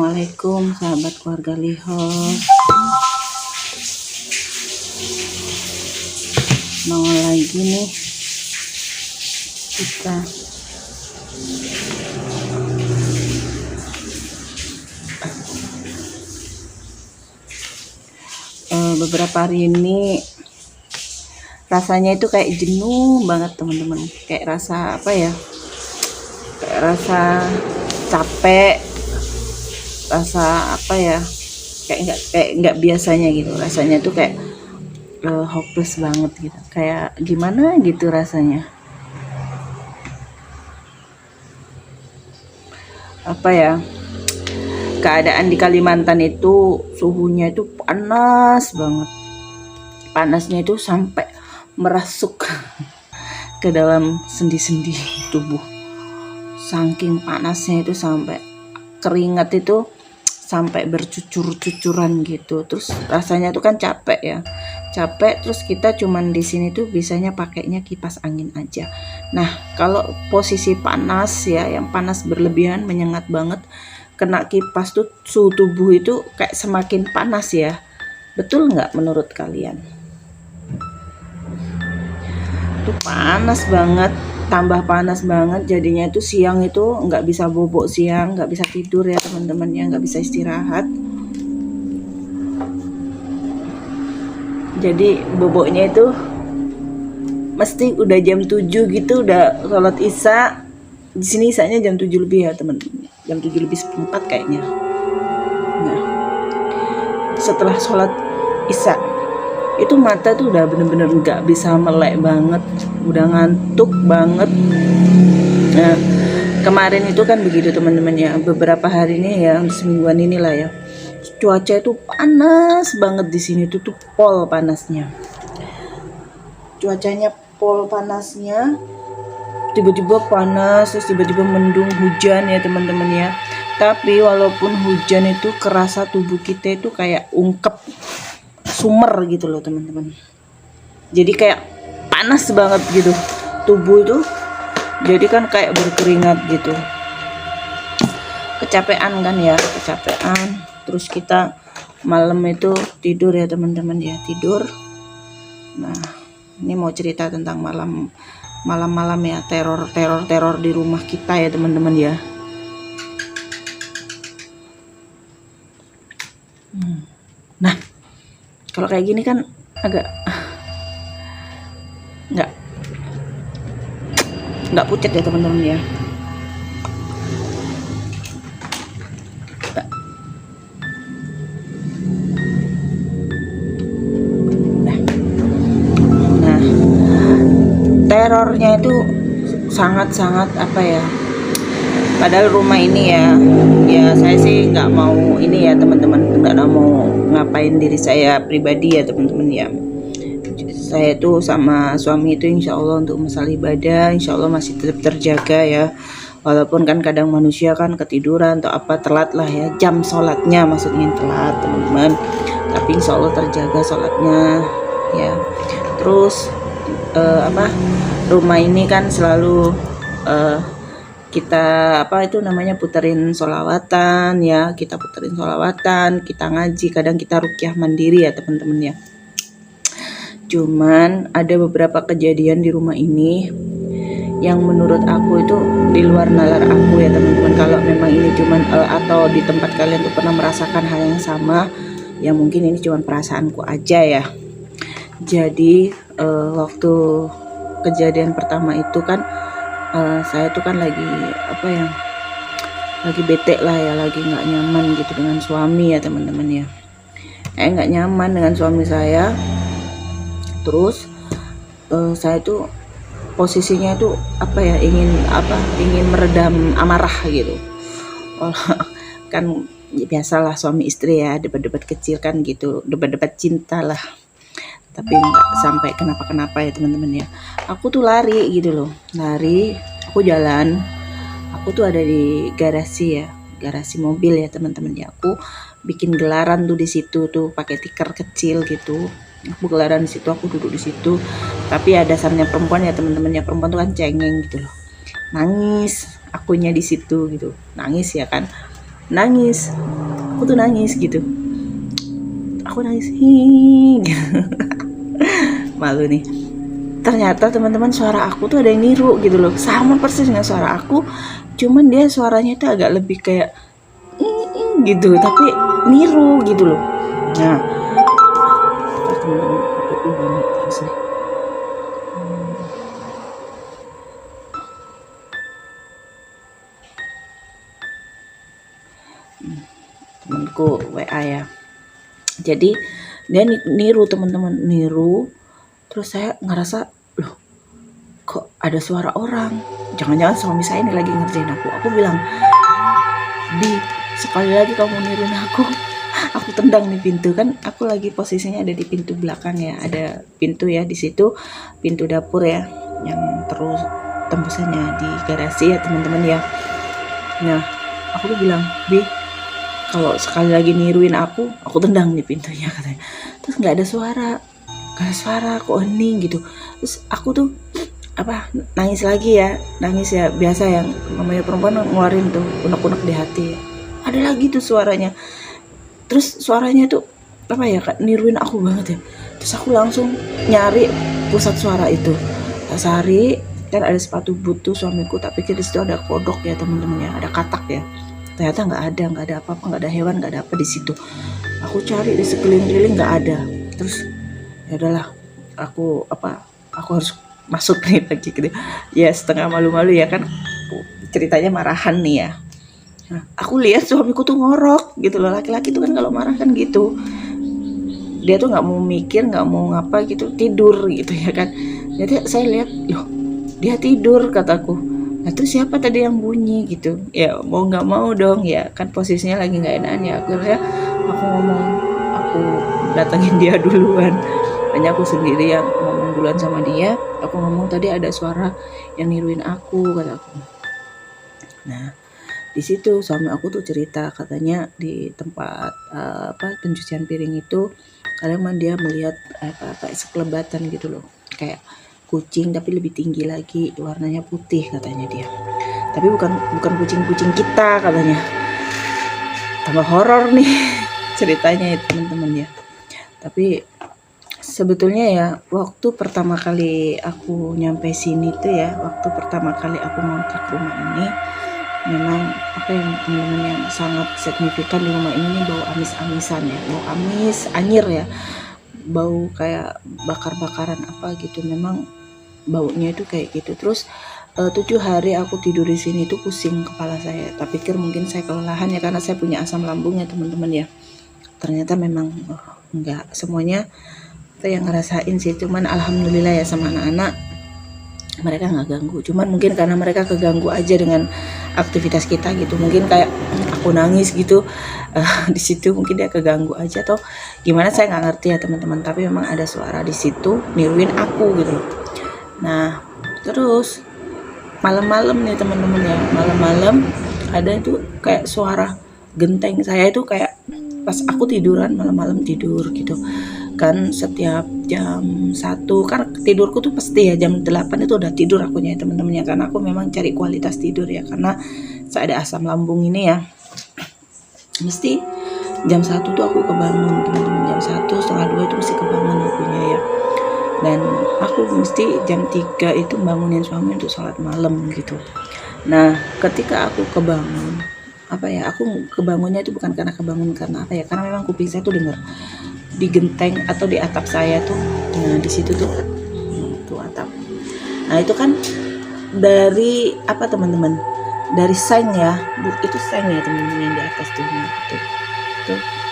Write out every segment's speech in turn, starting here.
Assalamualaikum sahabat keluarga Lihok. Mau lagi nih kita beberapa hari ini rasanya itu kayak jenuh banget teman-teman, kayak rasa apa ya, kayak rasa capek, rasa apa ya, kayak nggak biasanya gitu. Rasanya tuh kayak hopeless banget gitu, kayak gimana gitu rasanya. Apa ya, keadaan di Kalimantan itu suhunya itu panas banget, panasnya itu sampai merasuk ke dalam sendi-sendi tubuh. Saking panasnya itu sampai keringat itu sampai bercucur-cucuran gitu. Terus rasanya tuh kan capek ya, capek. Terus kita cuman di sini tuh bisanya pakainya kipas angin aja. Nah kalau posisi panas ya, yang panas berlebihan menyengat banget, kena kipas tuh suhu tubuh itu kayak semakin panas ya. Betul nggak menurut kalian? Tuh panas banget, tambah panas banget, jadinya itu siang itu nggak bisa bobok siang, nggak bisa tidur ya teman-teman ya, nggak bisa istirahat. Jadi boboknya itu mesti udah jam 7 gitu, udah sholat isya. Di sini isyanya jam 7 lebih ya teman-teman, jam 7 lebih seperempat kayaknya. Nah setelah sholat isya itu mata tuh udah bener-bener nggak bisa melek banget, udah ngantuk banget. Nah kemarin itu kan begitu teman-teman ya, beberapa hari ini ya, semingguan inilah ya, cuaca itu panas banget di sini tuh pol panasnya, cuacanya pol panasnya, tiba-tiba panas, terus tiba-tiba mendung, hujan ya teman-teman ya. Tapi walaupun hujan itu kerasa tubuh kita itu kayak ungkep sumer gitu loh teman-teman. Jadi kayak panas banget gitu tubuh itu, jadi kan kayak berkeringat gitu. Kecapean kan ya, kecapean. Terus kita malam itu tidur ya teman-teman ya, tidur. Nah ini mau cerita tentang malam ya, teror di rumah kita ya teman-teman ya. Nah kalau kayak gini kan agak nggak pucat ya teman-teman ya. Nah terornya itu sangat-sangat apa ya, padahal rumah ini ya saya sih nggak mau ini ya teman-teman, nggak mau ngapain diri saya pribadi ya teman-teman ya. Saya tuh sama suami itu insya Allah untuk masalah ibadah insya Allah masih tetap terjaga ya, walaupun kan kadang manusia kan ketiduran atau apa, telat lah ya jam sholatnya, maksudnya telat teman-teman, tapi insya Allah terjaga sholatnya ya. Terus rumah ini kan selalu kita apa itu namanya puterin sholawatan ya, kita puterin sholawatan, kita ngaji, kadang kita ruqyah mandiri ya teman-teman ya. Cuman ada beberapa kejadian di rumah ini yang menurut aku itu di luar nalar aku ya teman-teman. Kalau memang ini cuman atau di tempat kalian tuh pernah merasakan hal yang sama, ya mungkin ini cuman perasaanku aja ya. Jadi waktu kejadian pertama itu kan saya tuh kan lagi apa ya, lagi bete lah ya, lagi nggak nyaman gitu dengan suami ya teman-teman ya. Nggak nyaman dengan suami saya. Terus saya tuh posisinya tuh apa ya, ingin meredam amarah gitu. Kan biasalah suami istri ya, debat-debat kecil kan gitu, debat-debat cinta lah, tapi nggak sampai kenapa-kenapa ya teman-teman ya. Aku tuh lari gitu loh, aku jalan, aku tuh ada di garasi ya, garasi mobil ya teman-teman ya. Aku bikin gelaran tuh di situ tuh pakai tikar kecil gitu. Aku gelaran di situ, aku duduk di situ. Tapi ya dasarnya perempuan ya teman-teman ya, perempuan tuh kan cengeng gitu loh. Nangis akunya di situ gitu, nangis ya kan, nangis aku tuh nangis gitu. Aku nangis, gitu. Malu nih. Ternyata teman-teman suara aku tuh ada yang niru gitu loh, sama persis dengan suara aku, cuman dia suaranya tuh agak lebih kayak gitu, tapi niru gitu loh. Nah, teman-teman aku banget terus nih. Temanku WA ya. Jadi dia niru teman-teman, niru. Terus saya ngerasa, loh kok ada suara orang? Jangan-jangan suami saya ini lagi ngerjain aku. Aku bilang, Di, sekali lagi kamu niruin aku. Aku tendang nih pintu, kan aku lagi posisinya ada di pintu belakang ya, ada pintu ya di situ, pintu dapur ya, yang terus tembusannya di garasi ya teman-teman ya. Nah, aku tuh bilang, Bi, kalau sekali lagi niruin aku tendang nih pintunya, katanya. Terus nggak ada suara, kok hening gitu. Terus aku tuh nangis ya, biasa yang namanya perempuan ngeluarin tuh unek-unek di hati ya. Ada lagi tuh suaranya. Terus suaranya tuh niruin aku banget ya. Terus aku langsung nyari pusat suara itu. Pas cari, kan ada sepatu boot tuh suamiku, tak pikir di situ ada kodok ya teman-teman ya, ada katak ya. Ternyata nggak ada apa-apa, nggak ada hewan, nggak ada apa di situ. Aku cari di sekeliling-keliling nggak ada. Terus ya udahlah, aku harus masuk nih lagi gitu ya, setengah malu-malu ya kan, ceritanya marahan nih ya. Nah, aku lihat suamiku tuh ngorok gitu loh. Laki-laki tuh kan kalau marah kan gitu, dia tuh nggak mau mikir, nggak mau ngapa gitu, tidur gitu ya kan. Jadi saya lihat, loh dia tidur, kataku. Nah terus siapa tadi yang bunyi gitu ya, mau nggak mau dong ya kan, posisinya lagi nggak enakan ya. Akhirnya aku datangin dia duluan. Hanya aku sendiri yang ngomong duluan sama dia. Aku ngomong, tadi ada suara yang niruin aku, kataku. Nah di situ suami aku tuh cerita, katanya di tempat pencucian piring itu kadang dia melihat sekelebatan gitu loh, kayak kucing tapi lebih tinggi lagi, warnanya putih katanya dia. Tapi bukan kucing kita katanya. Tambah horor nih ceritanya ya teman-teman ya. Tapi sebetulnya ya, waktu pertama kali aku nyampe sini tuh ya, waktu pertama kali aku ngontrak rumah ini, memang teman-teman yang sangat signifikan di rumah ini nih, bau amis-amisan ya, bau amis, anyir ya, bau kayak bakar-bakaran apa gitu. Memang baunya itu kayak gitu. Terus 7 hari aku tidur di sini tuh pusing kepala saya. Tak pikir mungkin saya kelelahan ya, karena saya punya asam lambung ya teman-teman ya. Ternyata memang enggak semuanya saya yang ngerasain sih. Cuman alhamdulillah ya sama anak-anak, mereka nggak ganggu. Cuman mungkin karena mereka keganggu aja dengan aktivitas kita gitu. Mungkin kayak aku nangis gitu di situ, mungkin dia keganggu aja atau gimana, saya nggak ngerti ya teman-teman. Tapi memang ada suara di situ niruin aku gitu loh. Nah terus malam-malam nih teman-teman ya, malam-malam ada itu kayak suara genteng. Saya itu kayak pas aku tiduran, malam-malam tidur gitu kan, setiap jam 1 kan tidurku tuh pasti ya jam 8 itu udah tidur akunya ya teman-teman ya, karena aku memang cari kualitas tidur ya, karena saya ada asam lambung ini ya. Mesti jam 1 tuh aku kebangun teman-teman, jam 1 setengah 2 itu mesti kebangun akunya ya. Dan aku mesti jam 3 itu bangunin suami untuk sholat malam gitu. Nah ketika aku kebangun, aku kebangunnya itu bukan karena kebangun karena karena memang kuping saya tuh dengar di genteng atau di atap saya tuh. Nah di situ tuh atap. Nah itu kan dari teman-teman, dari seng ya, itu seng ya teman-teman yang di atas tuh.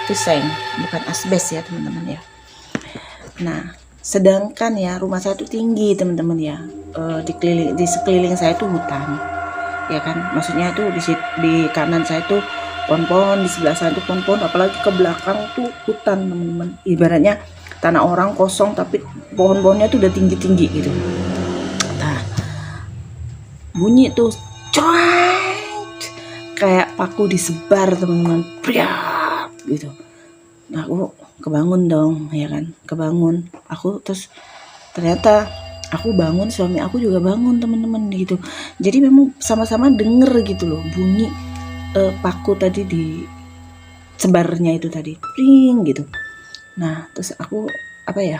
Itu seng, bukan asbes ya teman-teman ya. Nah sedangkan ya rumah saya tuh tinggi teman-teman ya, di sekeliling saya tuh hutan ya kan, maksudnya tuh di kanan saya tuh pohon-pohon, di sebelah sana tuh pohon-pohon, apalagi ke belakang tuh hutan teman-teman. Ibaratnya tanah orang kosong tapi pohon-pohonnya tuh udah tinggi-tinggi gitu. Nah bunyi tuh coet, kayak paku disebar teman-teman, priap gitu. Nah aku kebangun dong ya kan, kebangun aku. Terus ternyata aku bangun, suami aku juga bangun teman-teman gitu. Jadi memang sama-sama denger gitu loh bunyi paku tadi sebarnya itu tadi, pring gitu. Nah terus aku apa ya,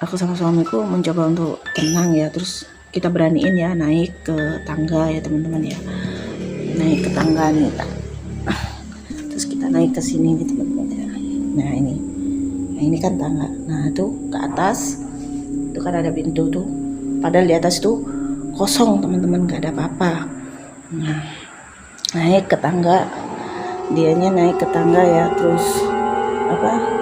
aku sama suamiku mencoba untuk tenang ya, terus kita beraniin ya naik ke tangga ya teman-teman ya, naik ke tangga nih, terus kita naik ke sini gitu teman-teman ya. Nah ini kan tangga, nah itu ke atas itu kan ada pintu tuh, padahal di atas tuh kosong teman-teman, nggak ada apa-apa. Nah naik ke tangga, dianya naik ke tangga ya, terus apa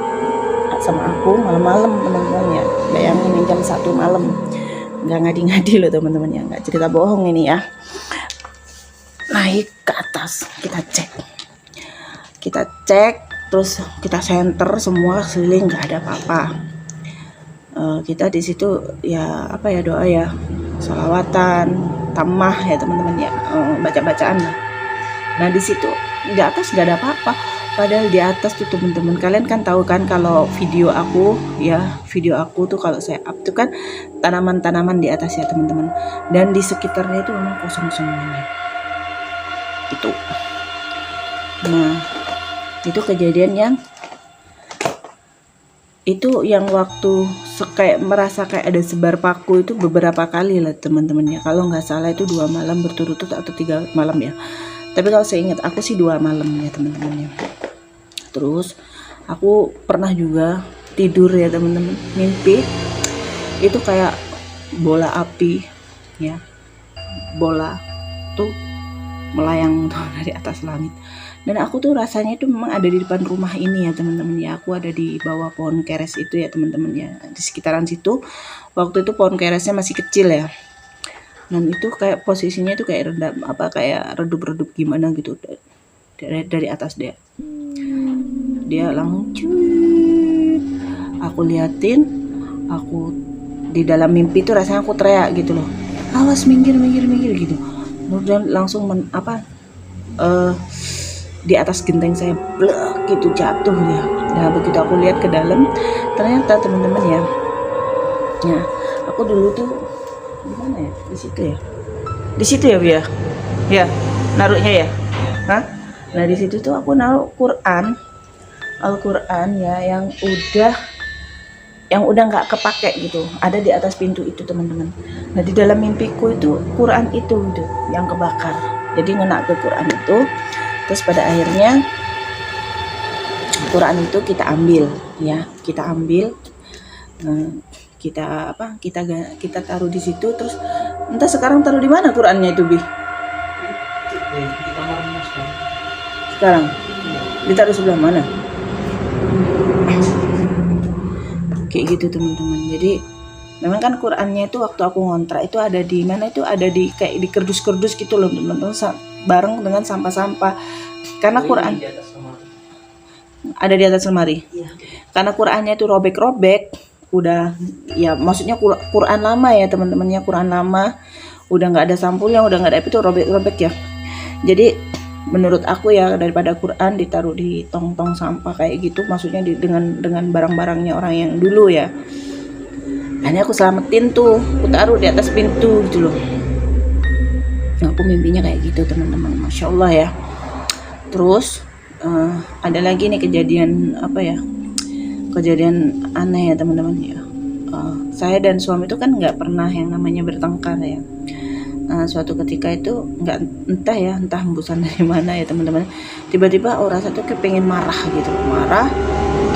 sama aku malam-malam teman-teman ya, bayangin ini jam 1 malam, nggak ngadi-ngadi loh teman-teman ya, nggak cerita bohong ini ya. Naik ke atas, kita cek terus kita senter semua sekeliling, nggak ada apa-apa. Kita di situ ya apa ya, doa ya, sholawatan tamah ya teman-teman ya, baca-bacaan lah. Nah di situ di atas nggak ada apa-apa. Padahal di atas tuh teman-teman, kalian kan tahu kan kalau video aku tuh kalau saya up tuh kan tanaman-tanaman di atas ya teman-teman, dan di sekitarnya itu memang kosong semuanya itu. Nah itu kejadian yang waktu kayak merasa kayak ada sebar paku itu beberapa kali lah teman-teman ya, kalau nggak salah itu 2 malam berturut-turut atau 3 malam ya, tapi kalau saya ingat aku sih 2 malam ya teman-teman ya. Terus aku pernah juga tidur ya teman-teman, mimpi itu kayak bola api ya, bola tuh melayang tuh dari atas langit, dan aku tuh rasanya itu memang ada di depan rumah ini ya teman-teman ya. Aku ada di bawah pohon keres itu ya teman-teman ya, di sekitaran situ. Waktu itu pohon keresnya masih kecil ya, dan itu kayak posisinya itu kayak kayak redup-redup gimana gitu dari atas dia langsung cuit. Aku liatin, aku di dalam mimpi itu rasanya aku teriak gitu loh, awas minggir gitu. Kemudian langsung di atas genteng saya blek gitu jatuh ya. Nah begitu aku lihat ke dalam, ternyata teman-teman ya, aku dulu tuh di mana ya, di situ ya Bia ya naruhnya ya. Nah di situ tuh aku naruh Al-Quran ya, yang udah nggak kepake gitu, ada di atas pintu itu teman-teman. Nah di dalam mimpiku itu Quran itu gitu yang kebakar, jadi ngena ke Quran itu. Terus pada akhirnya Quran itu kita ambil, kita taruh di situ. Terus entah sekarang taruh di mana Qurannya itu Bi? Di kamar mas Sekarang ditaruh sebelah mana? Kayak gitu teman-teman. Jadi memang kan Qurannya itu waktu aku ngontrak itu ada di mana, itu ada di kayak di kerdus-kerdus gitu loh teman-teman, bareng dengan sampah-sampah. Karena Quran ada di atas lemari. Iya. Karena Qurannya itu robek-robek, udah ya maksudnya Quran lama ya teman-temannya, Quran lama, udah nggak ada sampulnya, udah nggak ada itu robek-robek ya. Jadi menurut aku ya, daripada Quran ditaruh di tong-tong sampah kayak gitu, maksudnya dengan barang-barangnya orang yang dulu ya. Akhirnya aku selamatin tuh, aku taruh di atas pintu gitu loh. Nah, aku mimpinya kayak gitu teman-teman, masya Allah ya. Terus ada lagi nih kejadian kejadian aneh ya teman-teman ya. Saya dan suami itu kan nggak pernah yang namanya bertengkar ya. Suatu ketika itu entah hembusan dari mana ya teman-teman, tiba-tiba orang satu kepengen marah,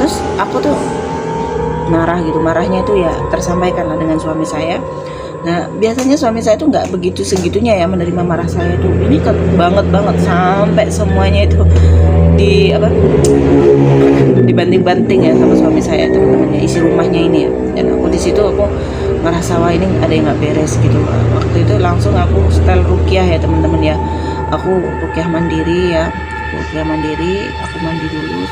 terus aku tuh marah gitu, marahnya itu ya tersampaikan lah dengan suami saya. Nah biasanya suami saya tuh nggak begitu segitunya ya menerima marah saya tuh, ini kan banget sampai semuanya itu dibanting-banting ya sama suami saya teman-teman ya, isi rumahnya ini ya. Dan aku di situ aku ngerasa wah ini ada yang nggak beres gitu. Waktu itu langsung aku setel ruqyah ya teman-teman ya, aku ruqyah mandiri, aku mandi dulu,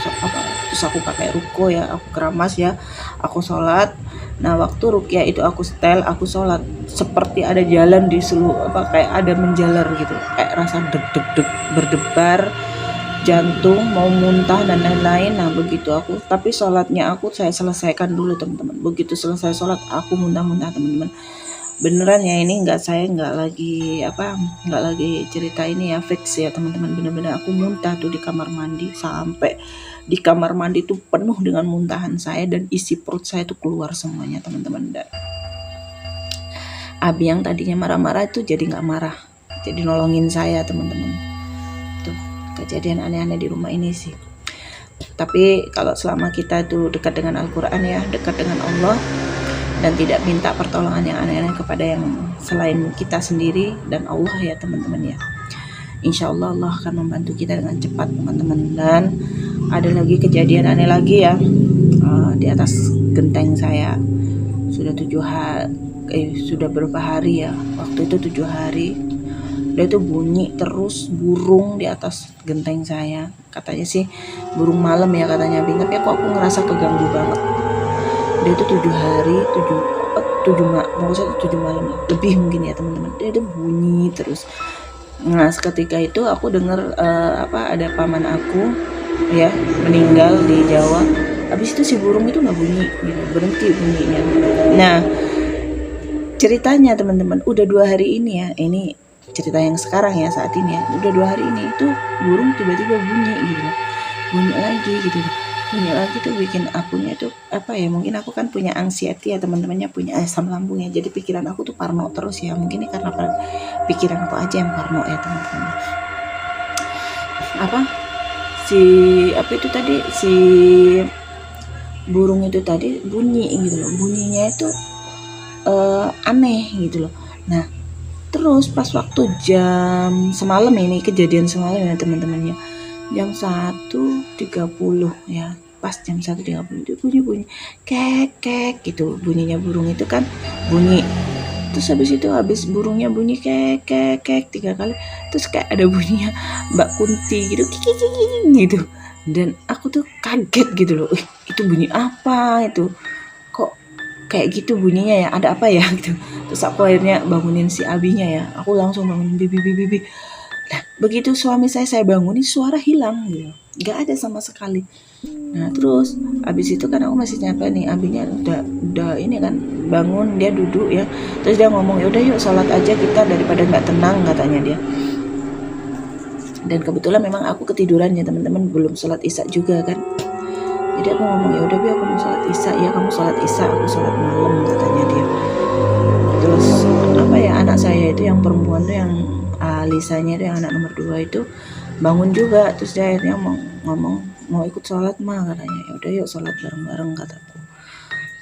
terus aku pakai ruko ya, aku keramas ya, aku sholat. Nah waktu ruqyah itu aku setel, aku sholat, seperti ada jalan di seluruh kayak ada menjalar gitu, kayak rasa deg-deg berdebar jantung, mau muntah dan lain-lain. Nah begitu tapi sholatnya saya selesaikan dulu teman-teman. Begitu selesai sholat aku muntah-muntah teman-teman. beneran ya, ini saya nggak lagi nggak lagi cerita ini ya, fix ya teman-teman. Bener-bener aku muntah tuh di kamar mandi, sampai di kamar mandi tuh penuh dengan muntahan saya dan isi perut saya tuh keluar semuanya teman-teman. Dan Abi yang tadinya marah-marah itu jadi nggak marah, jadi nolongin saya teman-teman. Tuh kejadian aneh-aneh di rumah ini sih. Tapi kalau selama kita itu dekat dengan Al-Quran ya, dekat dengan Allah, dan tidak minta pertolongan yang aneh-aneh kepada yang selain kita sendiri dan Allah ya teman-teman ya, insya Allah Allah akan membantu kita dengan cepat teman-teman. Dan ada lagi kejadian aneh lagi ya, di atas genteng saya sudah berapa hari ya, waktu itu 7 hari dia tuh bunyi terus burung di atas genteng saya. Katanya sih burung malam ya katanya, tapi aku ngerasa keganggu banget. Dia itu 7 hari 7 malam lebih mungkin ya teman-teman, dia tuh bunyi terus. Nah seketika itu aku dengar ada paman aku ya meninggal di Jawa. Habis itu si burung itu nggak bunyi gitu, berhenti bunyinya. Nah ceritanya teman-teman, udah 2 hari ini ya, ini cerita yang sekarang ya, saat ini ya, udah 2 hari ini itu burung tiba-tiba bunyi gitu, bunyi lagi gitu, bunyi lagi tuh bikin akunya tuh mungkin aku kan punya anxiety ya teman-temannya, punya asam lambung ya, jadi pikiran aku tuh parno terus ya, mungkin ini karena pikiran aku aja yang parno ya teman-teman. Si burung itu tadi bunyi gitu loh, bunyinya itu aneh gitu loh. Nah terus pas waktu jam semalam ini, kejadian semalam ya teman-temannya, jam 1.30 ya, pas jam 1.30 itu bunyi kek gitu, bunyinya burung itu kan bunyi. Terus habis burungnya bunyi kek 3 kali, terus kayak ada bunyinya Mbak Kunti gitu, gitu. Dan aku tuh kaget gitu loh, itu bunyi apa itu, kok kayak gitu bunyinya ya, ada apa ya gitu. Terus aku akhirnya bangunin si abinya ya, aku langsung bangunin bibi. Nah begitu suami saya bangunin, suara hilang gitu, nggak ada sama sekali. Nah terus abis itu kan aku masih nyapa nih, abinya udah ini kan bangun, dia duduk ya, terus dia ngomong ya udah yuk sholat aja kita daripada nggak tenang katanya dia. Dan kebetulan memang aku ketiduran ya teman-teman, belum sholat isya juga kan. Jadi aku ngomong ya udah bi aku mau sholat isya, ya kamu sholat isya aku sholat malam katanya dia. Terus anak saya itu yang perempuan tuh, yang Lisanya itu yang anak nomor 2 itu bangun juga, terus dia akhirnya ngomong mau ikut sholat mah katanya. Ya udah yuk sholat bareng-bareng kataku.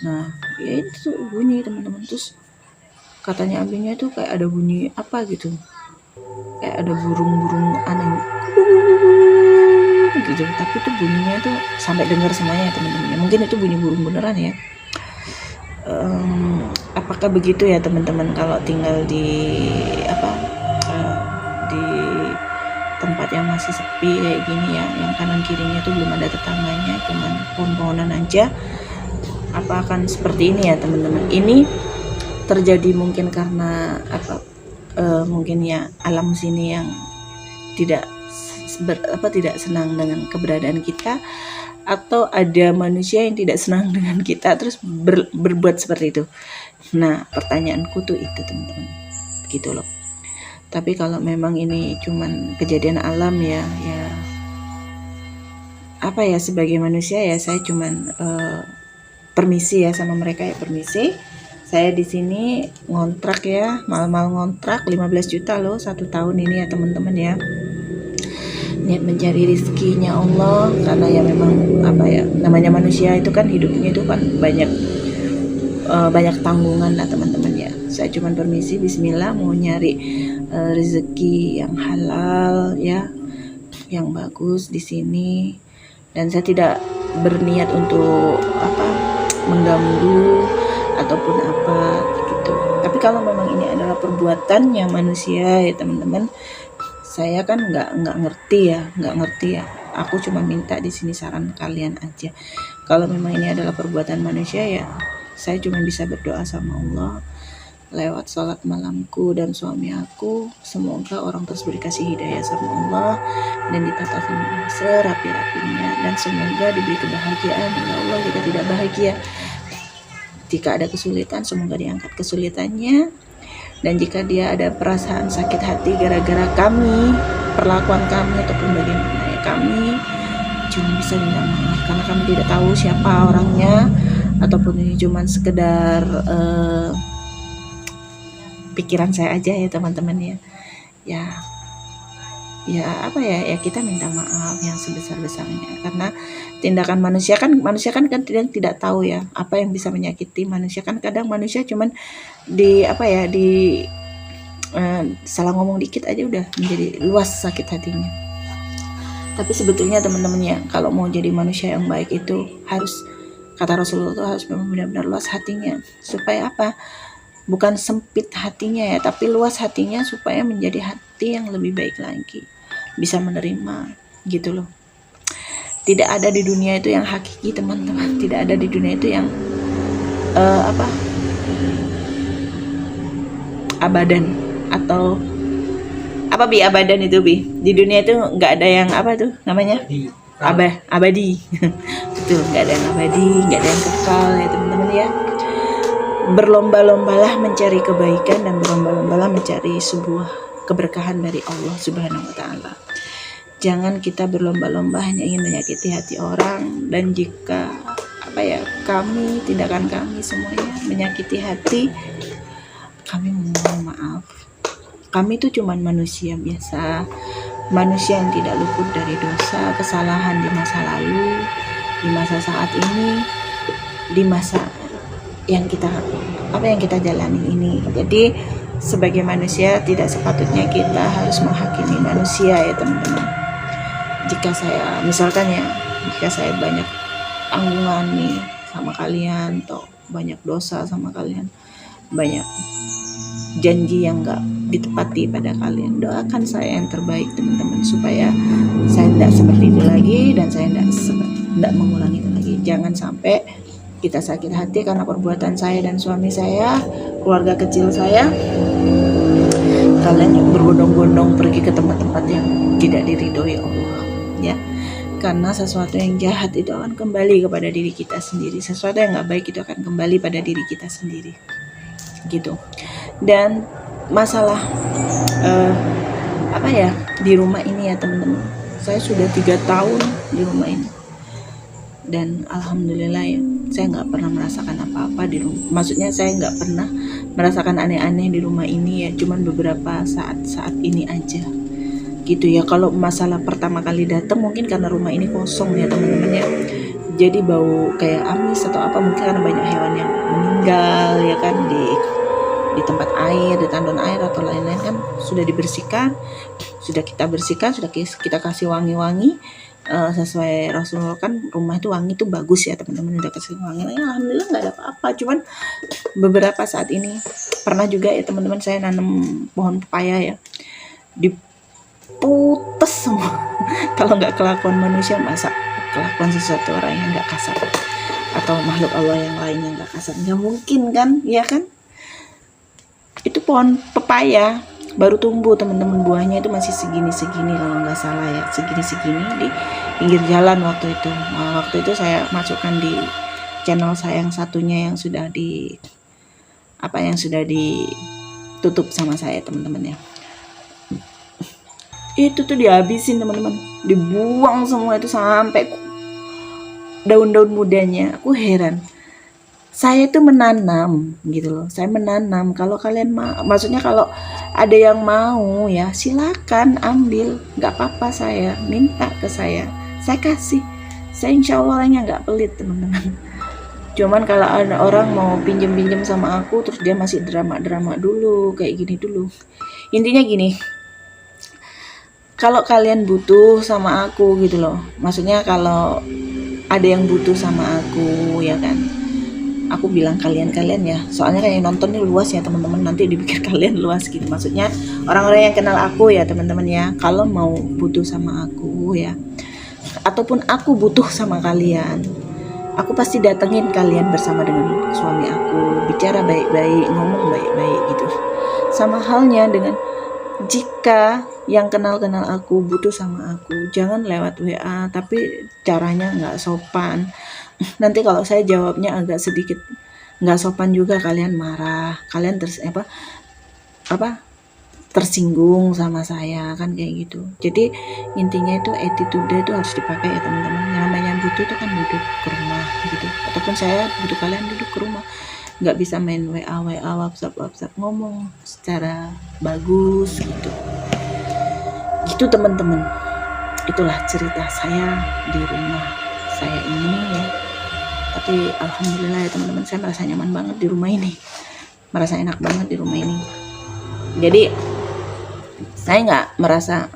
Nah ya itu bunyi teman-teman, terus katanya abinya itu kayak ada bunyi apa gitu, kayak ada burung-burung aneh gitu, tapi tuh bunyinya tuh sampai dengar semuanya teman-teman. Mungkin itu bunyi burung beneran ya. Apakah begitu ya teman-teman, kalau tinggal di di tempat yang masih sepi kayak gini ya, yang kanan kirinya tuh belum ada tetangganya, cuman pohon-pohonan aja, apa akan seperti ini ya teman-teman? Ini terjadi mungkin karena mungkin ya alam sini yang tidak senang dengan keberadaan kita, atau ada manusia yang tidak senang dengan kita terus berbuat seperti itu. Nah pertanyaanku tuh itu teman-teman, gitu loh. Tapi kalau memang ini cuman kejadian alam ya sebagai manusia ya saya cuman permisi ya sama mereka ya, permisi. Saya di sini ngontrak ya, mal-mal ngontrak 15 juta loh 1 tahun ini ya teman-teman ya. Niat mencari rezekinya Allah, karena ya memang namanya manusia itu kan hidupnya itu kan banyak tanggungan lah teman-teman ya. Saya cuma permisi bismillah mau nyari rezeki yang halal ya, yang bagus di sini, dan saya tidak berniat untuk mengganggu ataupun apa gitu. Tapi kalau memang ini adalah perbuatannya manusia ya teman-teman, saya kan nggak ngerti ya. Aku cuma minta di sini saran kalian aja. Kalau memang ini adalah perbuatan manusia ya, saya cuma bisa berdoa sama Allah lewat sholat malamku dan suami aku. Semoga orang tersebut dikasih hidayah sama Allah dan ditata sama serapi-rapinya, dan semoga diberi kebahagiaan. Ya Allah, kita tidak bahagia, jika ada kesulitan semoga diangkat kesulitannya, Dan jika dia ada perasaan sakit hati gara-gara kami, perlakuan kami ataupun bagaimana ya, kami cuma bisa minta maaf karena kami tidak tahu siapa orangnya, ataupun ini cuma sekedar pikiran saya aja ya teman-teman ya. Ya apa ya, kita minta maaf yang sebesar-besarnya, karena tindakan manusia kan tidak tahu ya apa yang bisa menyakiti manusia. Kan kadang manusia cuman di salah ngomong dikit aja udah menjadi luas sakit hatinya. Tapi sebetulnya teman-teman ya, kalau mau jadi manusia yang baik itu harus, kata Rasulullah itu harus benar-benar luas hatinya. Supaya apa? Bukan sempit hatinya ya, tapi luas hatinya supaya menjadi hati yang lebih baik lagi, bisa menerima gitu loh. Tidak ada di dunia itu yang hakiki teman-teman, tidak ada di dunia itu yang abadan, atau apa abadan itu di dunia itu nggak ada yang apa tuh namanya abadi betul, nggak ada yang abadi, nggak ada yang kekal ya teman-teman ya. Berlomba-lombalah mencari kebaikan dan berlomba-lombalah mencari sebuah keberkahan dari Allah Subhanahu wa taala. Jangan kita berlomba-lomba hanya ingin menyakiti hati orang, dan jika tindakan kami semuanya menyakiti hati, kami mohon maaf. Kami itu cuma manusia biasa, manusia yang tidak luput dari dosa, kesalahan di masa lalu, di masa saat ini, di masa yang kita jalani ini. Jadi sebagai manusia tidak sepatutnya kita harus menghakimi manusia ya teman-teman. Jika saya banyak tanggungan nih sama kalian, atau banyak dosa sama kalian, banyak janji yang gak ditepati pada kalian, doakan saya yang terbaik teman-teman, supaya saya tidak seperti itu lagi, dan saya tidak mengulangi itu lagi. Jangan sampai kita sakit hati karena perbuatan saya dan suami saya, keluarga kecil saya, kalian berbondong-bondong pergi ke tempat-tempat yang tidak diridhoi Allah ya. Karena sesuatu yang jahat itu akan kembali kepada diri kita sendiri, sesuatu yang gak baik itu akan kembali pada diri kita sendiri gitu. Dan masalah di rumah ini ya teman-teman, saya sudah 3 tahun di rumah ini, dan alhamdulillah ya, saya nggak pernah merasakan apa-apa di rumah. Maksudnya saya nggak pernah merasakan aneh-aneh di rumah ini ya, cuman beberapa saat ini aja gitu ya. Kalau masalah pertama kali datang mungkin karena rumah ini kosong ya teman-teman ya, jadi bau kayak amis atau apa, mungkin karena banyak hewan yang meninggal ya kan, di tempat air, di tandon air atau lain-lain kan sudah dibersihkan, sudah kita bersihkan, sudah kita kasih wangi-wangi sesuai Rasulullah kan, rumah itu wangi itu bagus ya teman-teman, udah kasih wangi. Alhamdulillah nggak ada apa-apa, cuman beberapa saat ini pernah juga ya teman-teman, saya nanam pohon pepaya ya, diputus semua. Kalau nggak kelakuan manusia, masa kelakuan sesuatu orang yang nggak kasar, atau makhluk Allah yang lain yang nggak kasar? Nggak mungkin kan, ya kan? Itu pohon pepaya baru tumbuh teman-teman, buahnya itu masih segini-segini kalau nggak salah ya, segini-segini di pinggir jalan waktu itu. Nah, waktu itu saya masukkan di channel saya yang satunya yang sudah ditutup sama saya teman-teman ya. Itu tuh dihabisin teman-teman, dibuang semua itu sampai daun-daun mudanya. Aku heran. Saya itu menanam gitu loh. Saya menanam. Kalau kalian maksudnya kalau ada yang mau ya silakan ambil, nggak apa-apa, saya minta ke saya kasih. Saya insya Allah orangnya nggak pelit teman-teman. Cuman kalau ada orang mau pinjem sama aku terus dia masih drama dulu kayak gini dulu. Intinya gini, kalau kalian butuh sama aku gitu loh, maksudnya kalau ada yang butuh sama aku ya kan, aku bilang kalian ya, soalnya kayak nonton ini luas ya teman-teman, nanti dipikir kalian luas gitu. Maksudnya orang-orang yang kenal aku ya teman-teman ya, kalau mau butuh sama aku ya, ataupun aku butuh sama kalian, aku pasti datengin kalian bersama dengan suami aku, bicara baik-baik, ngomong baik-baik gitu. Sama halnya dengan jika yang kenal aku butuh sama aku, jangan lewat WA, tapi caranya nggak sopan. Nanti kalau saya jawabnya agak sedikit nggak sopan juga, kalian marah, kalian apa tersinggung sama saya kan kayak gitu. Jadi intinya itu attitude itu harus dipakai ya teman-teman. Yang namanya butuh itu kan duduk ke rumah gitu. Ataupun saya butuh kalian duduk ke rumah. Nggak bisa main WA WhatsApp ngomong secara bagus gitu. Gitu teman-teman. Itulah cerita saya di rumah saya ini ya. Tapi alhamdulillah ya teman-teman, saya merasa nyaman banget di rumah ini. Merasa enak banget di rumah ini. Jadi saya nggak merasa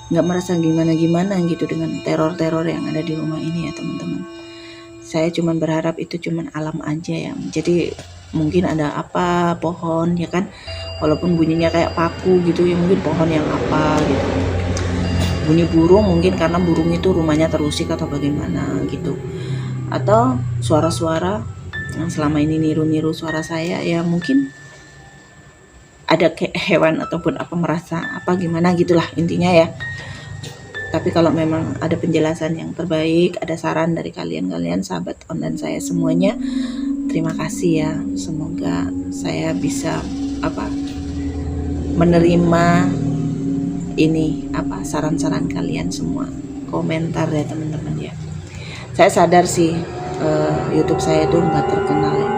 nggak merasa gimana gitu dengan teror-teror yang ada di rumah ini ya teman-teman. Saya cuman berharap itu cuman alam aja ya. Jadi mungkin ada apa pohon ya kan, walaupun bunyinya kayak paku gitu ya, mungkin pohon yang apa gitu. Bunyi burung mungkin karena burung itu rumahnya terusik atau bagaimana gitu. Atau suara-suara yang selama ini niru-niru suara saya ya, mungkin ada kayak hewan ataupun apa merasa apa gimana gitulah intinya ya. Tapi kalau memang ada penjelasan yang terbaik, ada saran dari kalian sahabat online saya semuanya, terima kasih ya. Semoga saya bisa menerima ini saran-saran kalian semua, komentar ya teman-teman ya. Saya sadar sih YouTube saya itu nggak terkenal ya,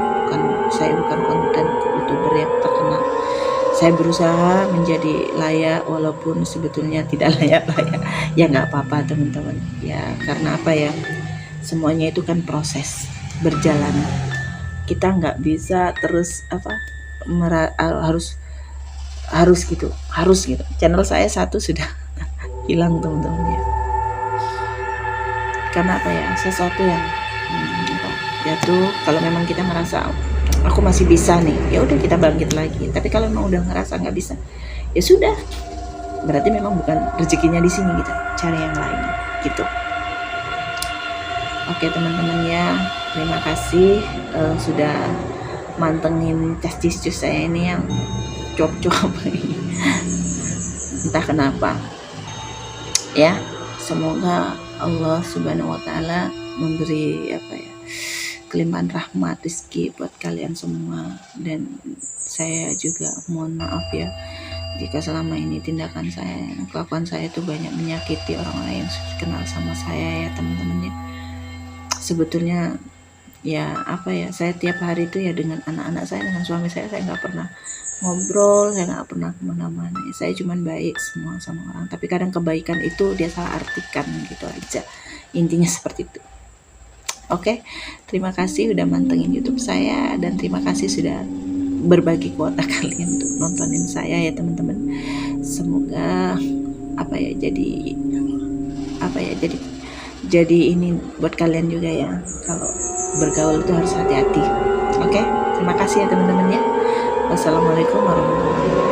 saya bukan konten YouTuber yang terkenal. Saya berusaha menjadi layak walaupun sebetulnya tidak layak-layak. Ya nggak apa-apa teman-teman. Ya karena semuanya itu kan proses berjalan. Kita nggak bisa terus harus gitu. Channel saya satu sudah hilang teman-teman ya. Karena sesuatu yang jatuh. Kalau memang kita merasa aku masih bisa nih, ya udah kita bangkit lagi. Tapi kalau memang udah ngerasa nggak bisa, ya sudah, berarti memang bukan rezekinya di sini, kita cari yang lain gitu. Oke teman-teman ya, terima kasih sudah mantengin cus saya ini yang cuap-cuap ini. Entah kenapa ya, semoga Allah Subhanahu wa Ta'ala memberi kelimpahan rahmat rezeki buat kalian semua. Dan saya juga mohon maaf ya jika selama ini kelakuan saya itu banyak menyakiti orang-orang yang kenal sama saya ya teman-teman ya. Sebetulnya saya tiap hari itu ya dengan anak-anak saya, dengan suami saya nggak pernah ngobrol, saya nggak pernah kemana-mana. Saya cuman baik semua sama orang, tapi kadang kebaikan itu dia salah artikan gitu aja, intinya seperti itu. Oke, terima kasih udah mantengin YouTube saya, dan terima kasih sudah berbagi kuota kalian untuk nontonin saya ya teman-teman. Semoga jadi ini buat kalian juga ya, kalau bergaul itu harus hati-hati. Oke, terima kasih ya teman-teman ya. Wassalamualaikum warahmatullahi wabarakatuh.